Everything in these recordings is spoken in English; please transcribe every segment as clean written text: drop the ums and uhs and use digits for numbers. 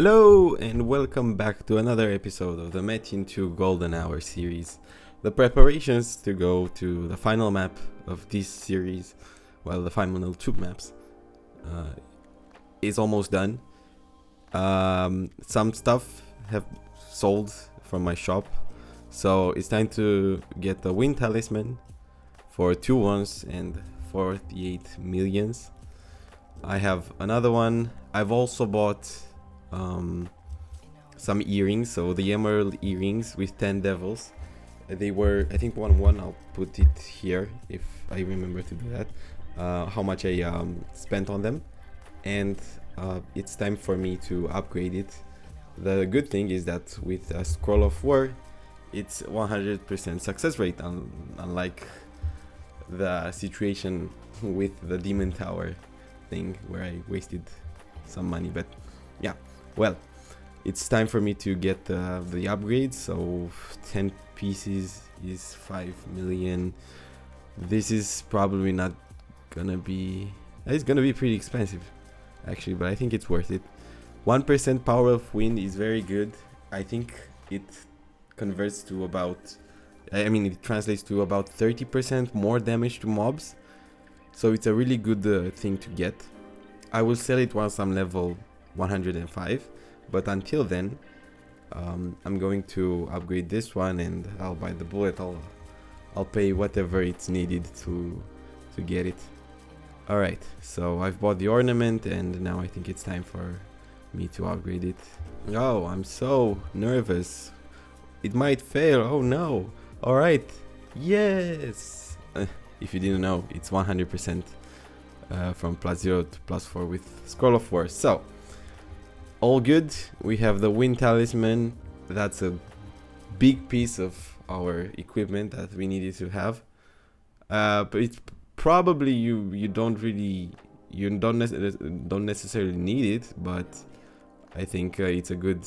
Hello and welcome back to another episode of the Metin2 Golden Hour series. The preparations to go to the final map of this series, well, the final two maps, is almost done. Some stuff have sold from my shop, so it's time to get the win talisman for 2 ones and 48 millions. I have another one. I've also bought some earrings, so the emerald earrings with 10 devils. They were, I think, 1-1. I'll put it here if I remember to do that. How much I spent on them, and it's time for me to upgrade it. The good thing is that with a scroll of war, it's 100% success rate, unlike the situation with the demon tower thing where I wasted some money. But yeah, well, it's time for me to get the upgrades. So 10 pieces is 5 million. This is probably not gonna be, it's gonna be pretty expensive actually, but I think it's worth it. 1% power of wind is very good. I think it converts to about, it translates to about 30% more damage to mobs, so it's a really good thing to get. I will sell it once I'm level 105, but until then I'm going to upgrade this one, and I'll buy the bullet. I'll pay whatever it's needed to get it. Alright, so I've bought the ornament, and now I think it's time for me to upgrade it. Oh, I'm so nervous. It might fail. Oh no. Alright, yes. If you didn't know, it's 100% from +0 to +4 with Scroll of War. So all good. We have the wind talisman. That's a big piece of our equipment that we needed to have. But it's probably you don't necessarily need it, but I think it's a good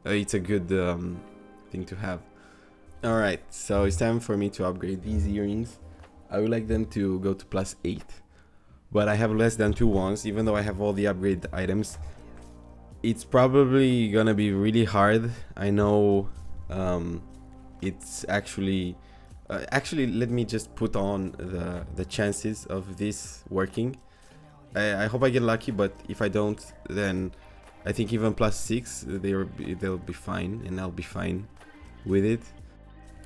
thing to have. All right, so it's time for me to upgrade these earrings. I would like them to go to +8, but I have less than 2 ones, even though I have all the upgrade items. It's probably gonna be really hard. I know. It's actually let me just put on the chances of this working. I hope I get lucky, but if I don't, then I think even +6 they'll be fine, and I'll be fine with it.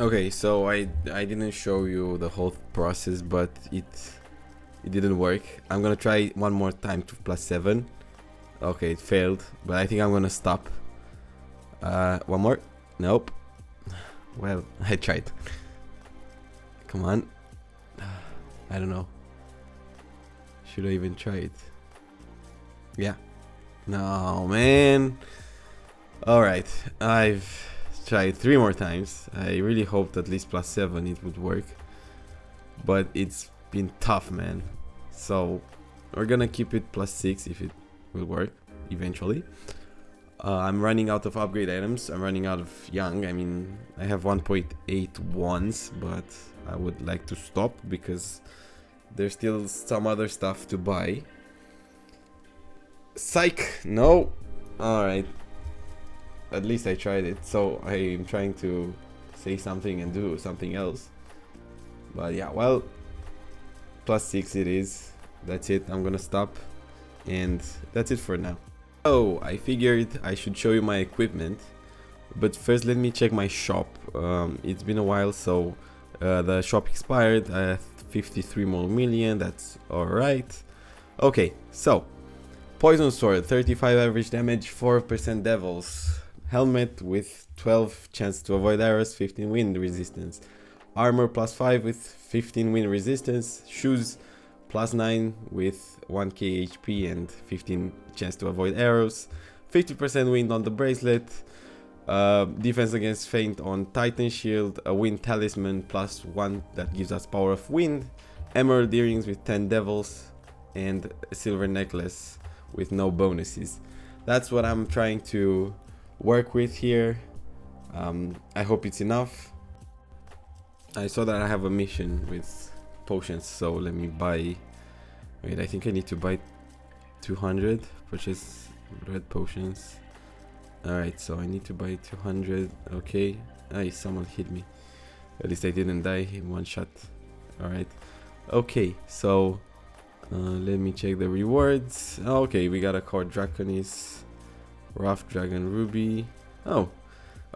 Okay, so I didn't show you the whole process, but it didn't work. I'm gonna try one more time to +7. Okay, it failed, but I think I'm gonna stop. One more. Nope. Well, I tried. Come on. I don't know. Should I even try it? Yeah. No, man. Alright, I've tried 3 more times. I really hoped at least +7 it would work, but it's been tough, man. So we're gonna keep it +6 if it will work eventually. I'm running out of upgrade items. I'm running out of young. I have 1.8 ones, but I would like to stop because there's still some other stuff to buy. Psych! No! Alright. At least I tried it. So I'm trying to say something and do something else. But yeah, well, +6 it is. That's it. I'm gonna stop. And that's it for now. Oh, I figured I should show you my equipment, but first let me check my shop. It's been a while, so the shop expired. I have 53 more million. That's alright. Okay, so poison sword, 35 average damage, 4% devils. Helmet with 12 chance to avoid arrows, 15 wind resistance. Armor +5 with 15 wind resistance. Shoes +9 with 1k HP and 15 chance to avoid arrows. 50% wind on the bracelet. Defense against feint on Titan shield. A wind talisman +1 that gives us power of wind. Emerald earrings with 10 devils. And a silver necklace with no bonuses. That's what I'm trying to work with here. I hope it's enough. I saw that I have a mission with potions, so let me buy. Wait, I think I need to buy 200. Purchase red potions. Alright, so I need to buy 200. Okay. Ay, someone hit me. At least I didn't die in one shot. Alright. Okay, so let me check the rewards. Okay, we got a core Draconis, Rough Dragon Ruby. Oh,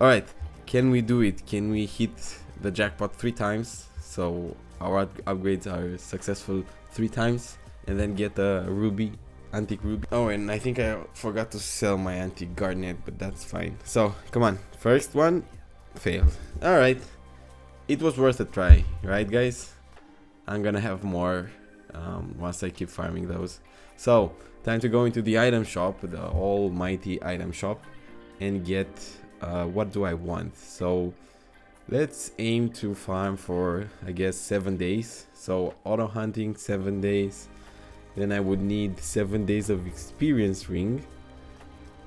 alright. Can we do it? Can we hit the jackpot 3 times? So our upgrades are successful 3 times and then get a ruby, antique ruby. Oh, and I think I forgot to sell my antique garnet, but that's fine. So come on, first one failed. Alright, it was worth a try, right guys? I'm gonna have more once I keep farming those. So time to go into the item shop, the almighty item shop, and get what do I want. So let's aim to farm for, I guess, 7 days. So auto hunting 7 days, then I would need 7 days of experience ring.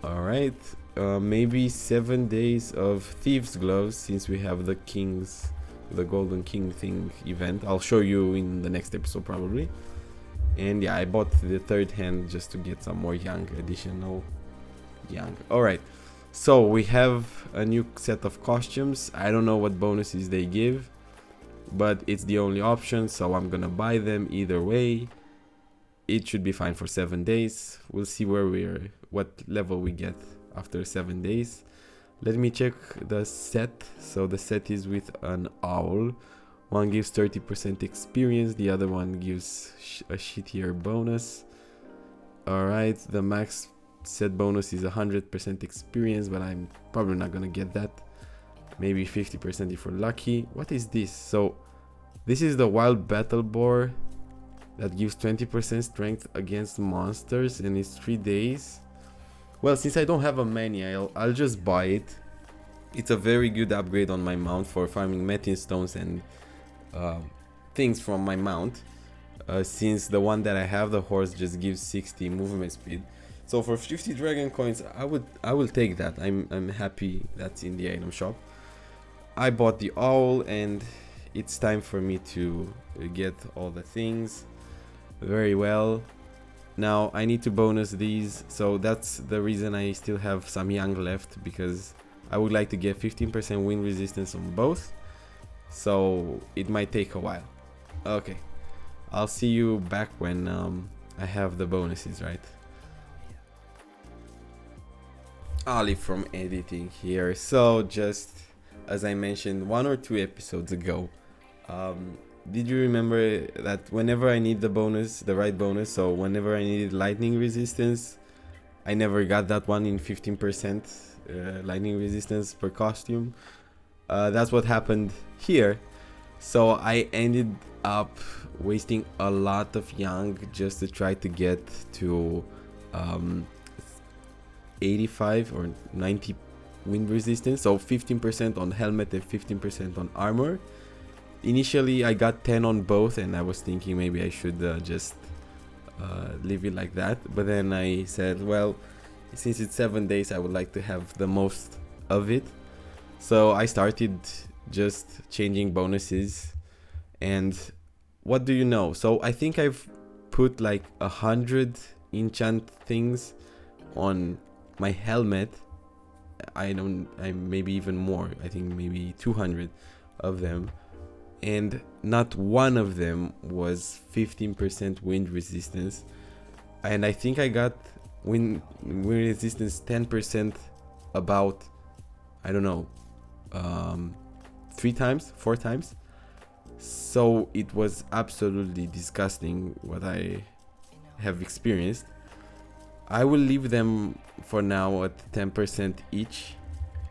All right, maybe 7 days of thieves gloves, since we have the golden king thing event. I'll show you in the next episode probably. And yeah, I bought the 3rd hand just to get some more young, additional young. All right, so we have a new set of costumes. I don't know what bonuses they give, but it's the only option, so I'm gonna buy them either way. It should be fine for 7 days. We'll see what level we get after 7 days. Let me check the set. So the set is with an owl. One gives 30% experience, the other one gives a shittier bonus. Alright, the max set bonus is 100% experience, but I'm probably not gonna get that. Maybe 50% if we're lucky. What is this? So this is the wild battle boar that gives 20% strength against monsters, and it's 3 days. Well, since I don't have a many, I'll just buy it. It's a very good upgrade on my mount for farming Metin stones and things from my mount, since the one that I have, the horse, just gives 60 movement speed. So for 50 dragon coins, I will take that. I'm happy that's in the item shop. I bought the owl, and it's time for me to get all the things. Very well. Now I need to bonus these, so that's the reason I still have some young left, because I would like to get 15% wind resistance on both. So it might take a while. Okay, I'll see you back when I have the bonuses, right? Ali from editing here. So just as I mentioned 1 or 2 episodes ago, did you remember that whenever I need the bonus, the right bonus, so whenever I needed lightning resistance, I never got that one in 15% lightning resistance per costume? That's what happened here. So I ended up wasting a lot of young just to try to get to 85 or 90 wind resistance, so 15% on helmet and 15% on armor. Initially I got 10 on both, and I was thinking maybe I should just leave it like that, but then I said, well, since it's 7 days, I would like to have the most of it. So I started just changing bonuses, and what do you know? So I think I've put like 100 enchant things on my helmet. I maybe even more. I think maybe 200 of them, and not one of them was 15% wind resistance. And I think I got wind resistance 10% about, I don't know, 3 times, 4 times. So it was absolutely disgusting what I have experienced. I will leave them for now at 10% each.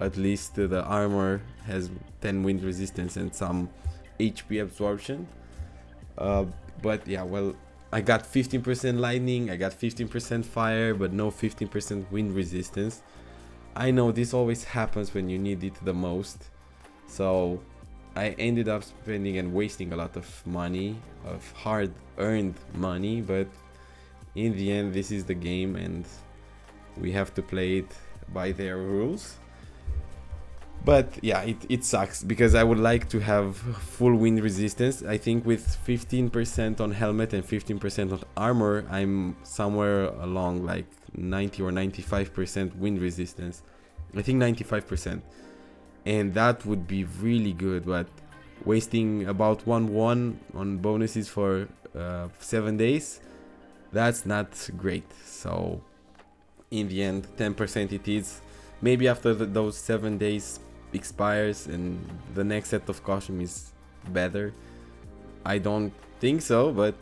At least the armor has 10 wind resistance and some HP absorption. But yeah, well, I got 15% lightning, I got 15% fire, but no 15% wind resistance. I know this always happens when you need it the most. So I ended up spending and wasting a lot of money, of hard-earned money, but in the end, this is the game and we have to play it by their rules. But yeah, it sucks because I would like to have full wind resistance. I think with 15% on helmet and 15% on armor, I'm somewhere along like 90 or 95% wind resistance. I think 95%. And that would be really good, but wasting about 1 on bonuses for 7 days, that's not great. So in the end, 10% it is. Maybe after those 7 days expires and the next set of costume is better. I don't think so, but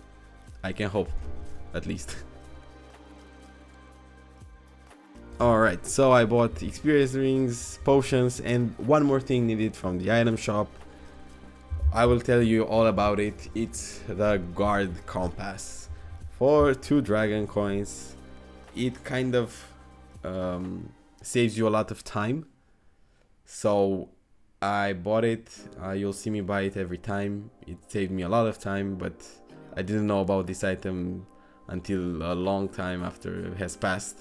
I can hope, at least. Alright, so I bought experience rings, potions, and one more thing needed from the item shop. I will tell you all about it. It's the guard compass. For 2 dragon coins, it kind of saves you a lot of time. So I bought it. You'll see me buy it every time. It saved me a lot of time, but I didn't know about this item until a long time after it has passed.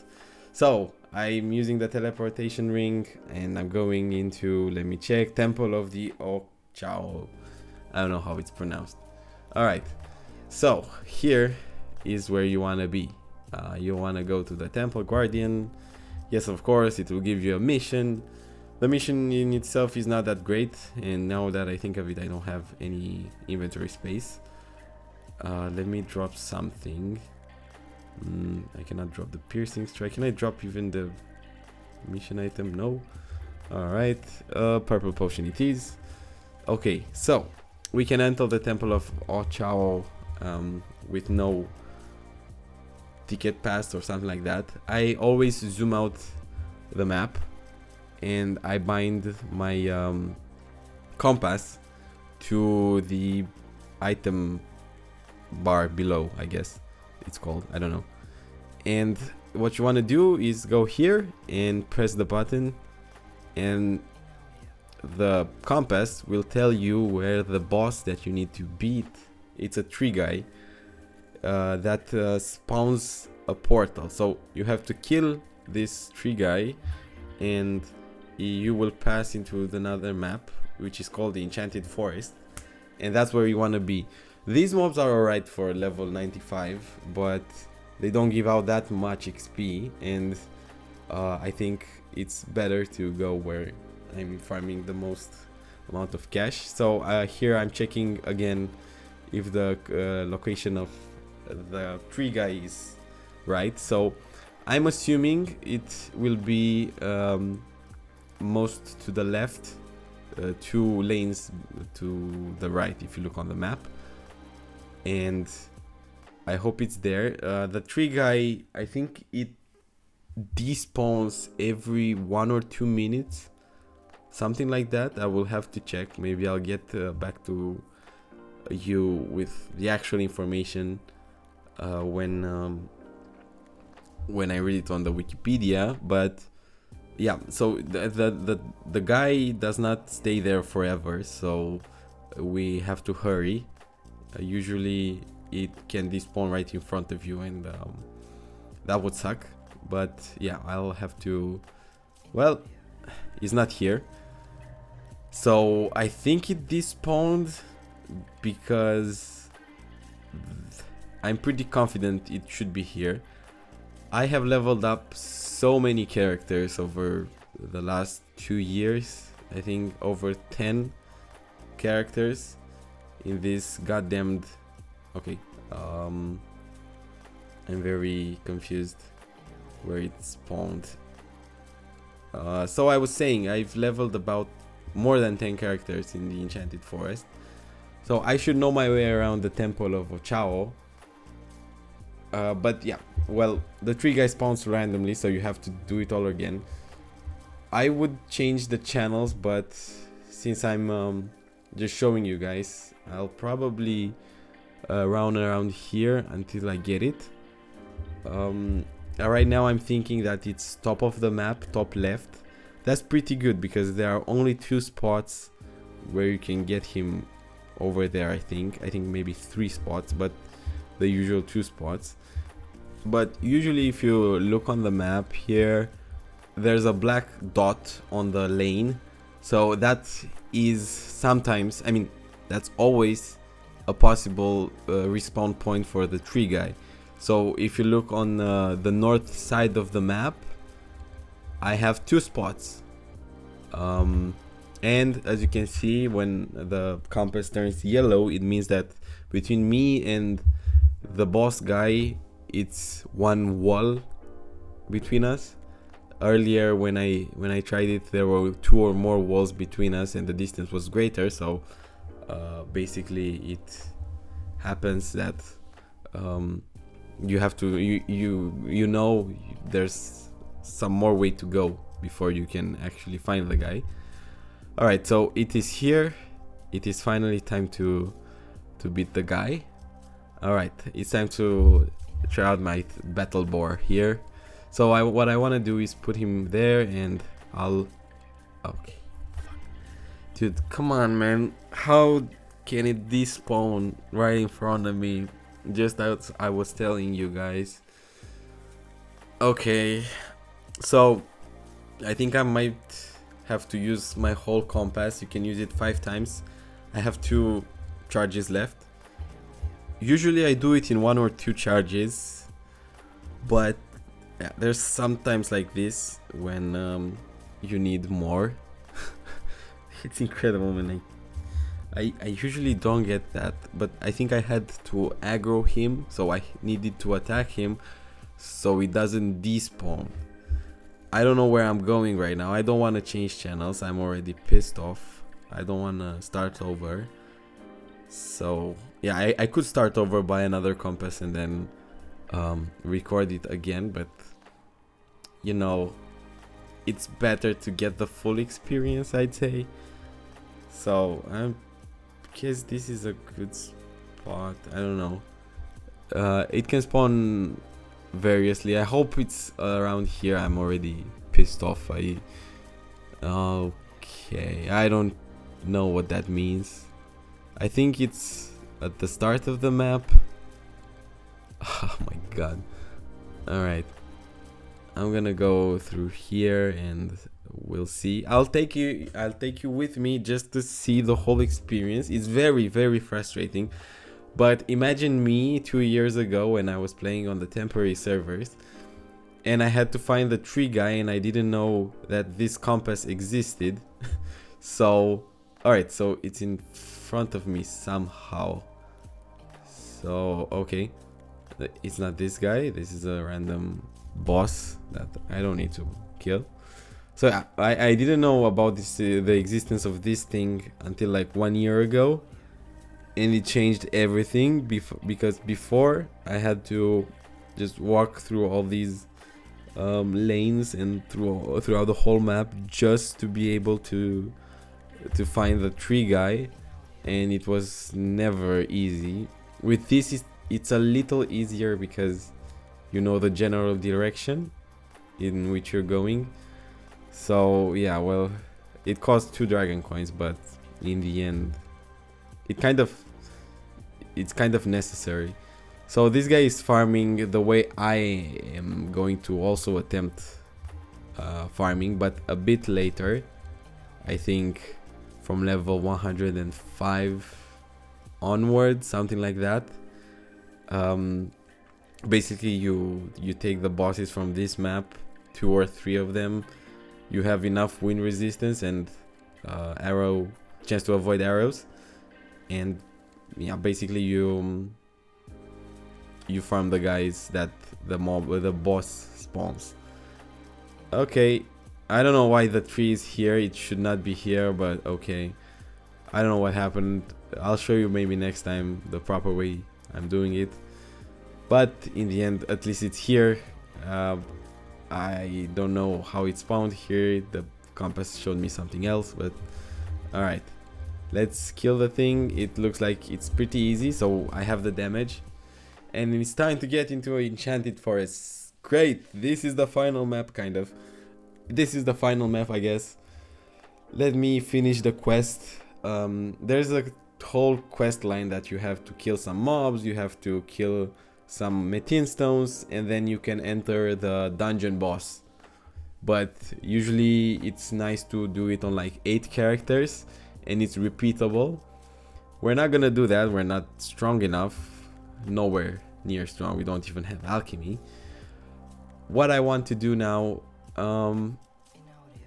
So I'm using the teleportation ring and I'm going into, let me check, Temple of the Ochao. I don't know how it's pronounced. Alright, so here is where you want to be. You want to go to the Temple Guardian. Yes, of course, it will give you a mission. The mission in itself is not that great, and now that I think of it, I don't have any inventory space. Let me drop something. I cannot drop the piercing strike. Can I drop even the mission item? No. Alright, purple potion it is. Okay, so we can enter the Temple of Ochao with no ticket pass or something like that. I always zoom out the map and I bind my compass to the item bar below, I guess it's called, I don't know. And what you want to do is go here and press the button, and the compass will tell you where the boss that you need to beat. It's a tree guy that spawns a portal, so you have to kill this tree guy and you will pass into another map which is called the Enchanted Forest, and that's where you want to be. These mobs are alright for level 95, but they don't give out that much XP, and I think it's better to go where I'm farming the most amount of cash. So here I'm checking again if the location of the tree guy is right. So I'm assuming it will be most to the left, 2 lanes to the right if you look on the map, and I hope it's there. The tree guy, I think it despawns every 1 or 2 minutes, something like that. I will have to check. Maybe I'll get back to you with the actual information when I read it on the Wikipedia. But yeah, so the guy does not stay there forever, so we have to hurry. Usually it can despawn right in front of you, and that would suck. But yeah, I'll have to, well, he's not here, so I think it despawned because I'm pretty confident it should be here. I have leveled up so many characters over the last 2 years. I think over 10 characters in this goddamned... Okay, I'm very confused where it spawned. So I was saying I've leveled about more than 10 characters in the Enchanted Forest, so I should know my way around the Temple of Ochao. But yeah, well, the tree guy spawns randomly, so you have to do it all again. I would change the channels, but since I'm just showing you guys, I'll probably round around here until I get it. Right now I'm thinking that it's top of the map, top left. That's pretty good because there are only 2 spots where you can get him over there. I think maybe 3 spots, but the usual 2 spots. But usually if you look on the map here, there's a black dot on the lane, so that is sometimes, I mean, that's always a possible respawn point for the tree guy. So if you look on the north side of the map, I have 2 spots. And as you can see, when the compass turns yellow, it means that between me and the boss guy, it's 1 wall between us. Earlier when I tried it, there were 2 or more walls between us and the distance was greater, so basically it happens that you have to you know there's some more way to go before you can actually find the guy. All right, so it is here. It is finally time to beat the guy. All right, it's time to try out my battle boar here. So what I want to do is put him there, and I'll... Okay. Dude, come on, man. How can it despawn right in front of me? Just as I was telling you guys. Okay. So, I think I might have to use my whole compass. You can use it 5 times. I have 2 charges left. Usually I do it in 1 or 2 charges. But... yeah, there's sometimes like this when you need more. It's incredible, man. I usually don't get that, but I think I had to aggro him, so I needed to attack him so it doesn't despawn. I don't know where I'm going right now. I don't want to change channels. I'm already pissed off. I don't want to start over. So yeah, I could start over by another compass and then record it again, but you know, it's better to get the full experience, I'd say. So I guess this is a good spot. I don't know. It can spawn variously. I hope it's around here. I'm already pissed off. Okay, I don't know what that means. I think it's at the start of the map. Oh my god. Alright, I'm gonna go through here and we'll see. I'll take you with me just to see the whole experience. It's very, very frustrating. But imagine me 2 years ago when I was playing on the temporary servers and I had to find the tree guy and I didn't know that this compass existed. So, alright, so it's in front of me somehow. So, okay. It's not this guy. This is a random boss that I don't need to kill. So I didn't know about this the existence of this thing until like 1 year ago, and it changed everything. Because before I had to just walk through all these lanes and throughout the whole map just to be able to find the tree guy, and it was never easy. With this, it's a little easier because you know the general direction in which you're going. So yeah, well, it costs 2 dragon coins, but in the end it's kind of necessary. So this guy is farming the way I am going to also attempt farming, but a bit later. I think from level 105 onwards, something like that. Basically you take the bosses from this map, 2 or 3 of them. You have enough wind resistance and chance to avoid arrows, and yeah, basically you farm the guys that the boss spawns. Okay, I don't know why the tree is here. It should not be here, but okay. I don't know what happened. I'll show you maybe next time the proper way I'm doing it. But in the end, at least it's here. I don't know how it spawned here. The compass showed me something else, but alright. Let's kill the thing. It looks like it's pretty easy, so I have the damage. And it's time to get into an enchanted forest. Great! This is the final map, kind of. This is the final map, I guess. Let me finish the quest. There's a whole quest line that you have to kill some mobs, you have to kill some Metin stones, and then you can enter the dungeon boss. But usually it's nice to do it on like 8 characters and it's repeatable. We're not gonna do that. We're not strong enough, nowhere near strong. We don't even have alchemy. What I want to do now,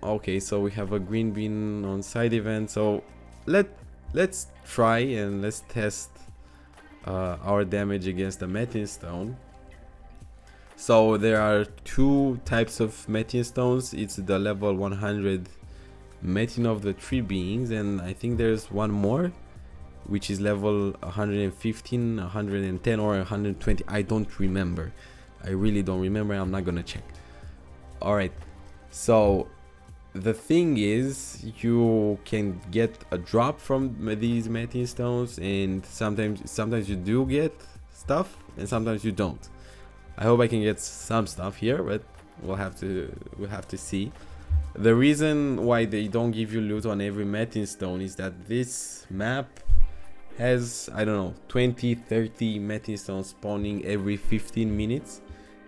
Okay, so we have a green bean on side event. So let's try and let's test our damage against the Metin stone. So there are two types of Metin stones. It's the level 100 Metin of the three beings, and I think there's one more which is level 115, 110 or 120. I don't remember. I really don't remember. I'm not gonna check. Alright, so the thing is, you can get a drop from these Metin stones, and sometimes you do get stuff and sometimes you don't. I hope I can get some stuff here, but we'll have to see. The reason why they don't give you loot on every Metin stone is that this map has, I don't know, 20-30 Metin stones spawning every 15 minutes,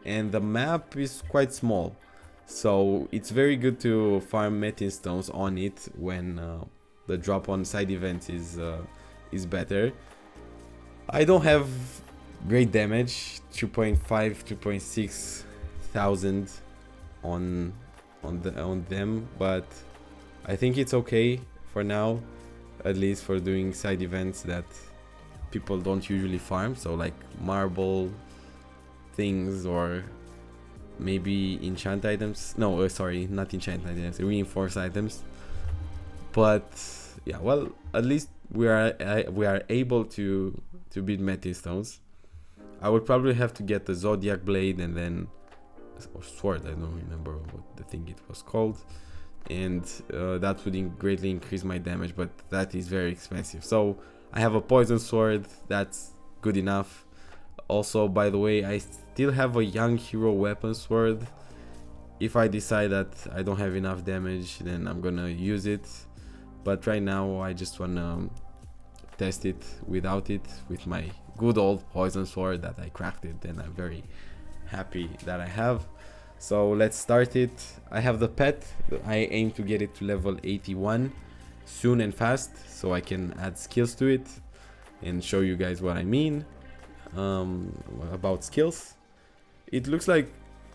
and the map is quite small, so it's very good to farm Metin stones on it when the drop on side events is better. I don't have great damage, 2.5 2.6 thousand on them, but I think it's okay for now, at least for doing side events that people don't usually farm, so like marble things or maybe enchant items. No, sorry, not enchant items, reinforce items. But yeah, well, at least we are able to beat Metin stones. I would probably have to get the Zodiac blade and then, or sword, I don't remember what the thing it was called, and that would greatly increase my damage, but that is very expensive. So I have a poison sword, that's good enough. Also, by the way, I still have a young hero weapon sword. If I decide that I don't have enough damage, then I'm gonna use it, but right now I just wanna test it without it, with my good old poison sword that I crafted, and I'm very happy that I have. So let's start it. I have the pet. I aim to get it to level 81 soon and fast, so I can add skills to it and show you guys what I mean about skills. It looks like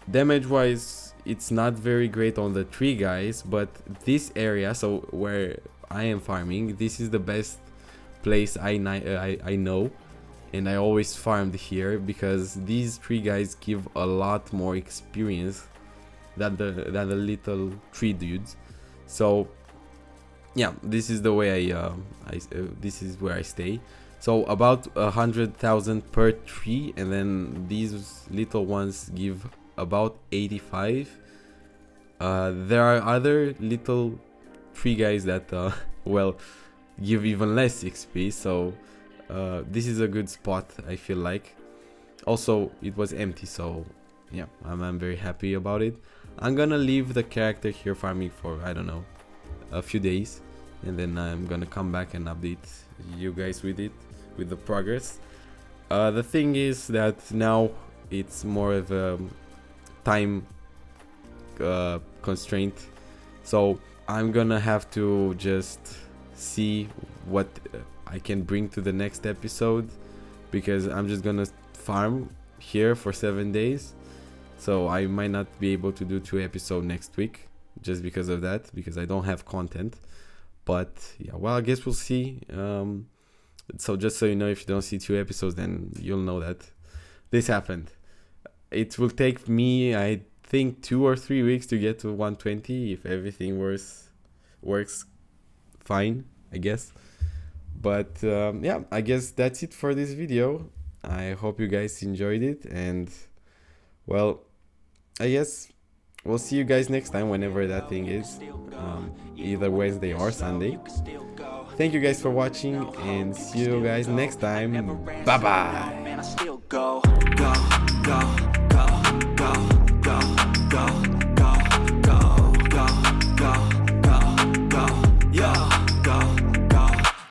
damage wise it's not very great on the tree guys, but this area, so where I am farming, this is the best place I know, and I always farmed here because these tree guys give a lot more experience than the little tree dudes. So yeah, this is the way this is where I stay. So about 100,000 per tree, and then these little ones give about 85. There are other little tree guys that well, give even less XP, so this is a good spot, I feel like. Also, it was empty, so yeah, I'm very happy about it. I'm gonna leave the character here farming for, I don't know, a few days, and then I'm gonna come back and update you guys with it, with the progress. The thing is that now it's more of a time constraint, so I'm gonna have to just see what I can bring to the next episode, because I'm just gonna farm here for 7 days, so I might not be able to do 2 episodes next week just because of that, because I don't have content. But yeah, well, I guess we'll see. So just so you know, if you don't see 2 episodes, then you'll know that this happened. It will take me, I think, 2 or 3 weeks to get to 120 if everything works fine, I guess. But yeah, I guess that's it for this video. I hope you guys enjoyed it, and well, I guess we'll see you guys next time, whenever that thing is, either Wednesday or Sunday. Thank you guys for watching, and see you guys next time. Bye bye.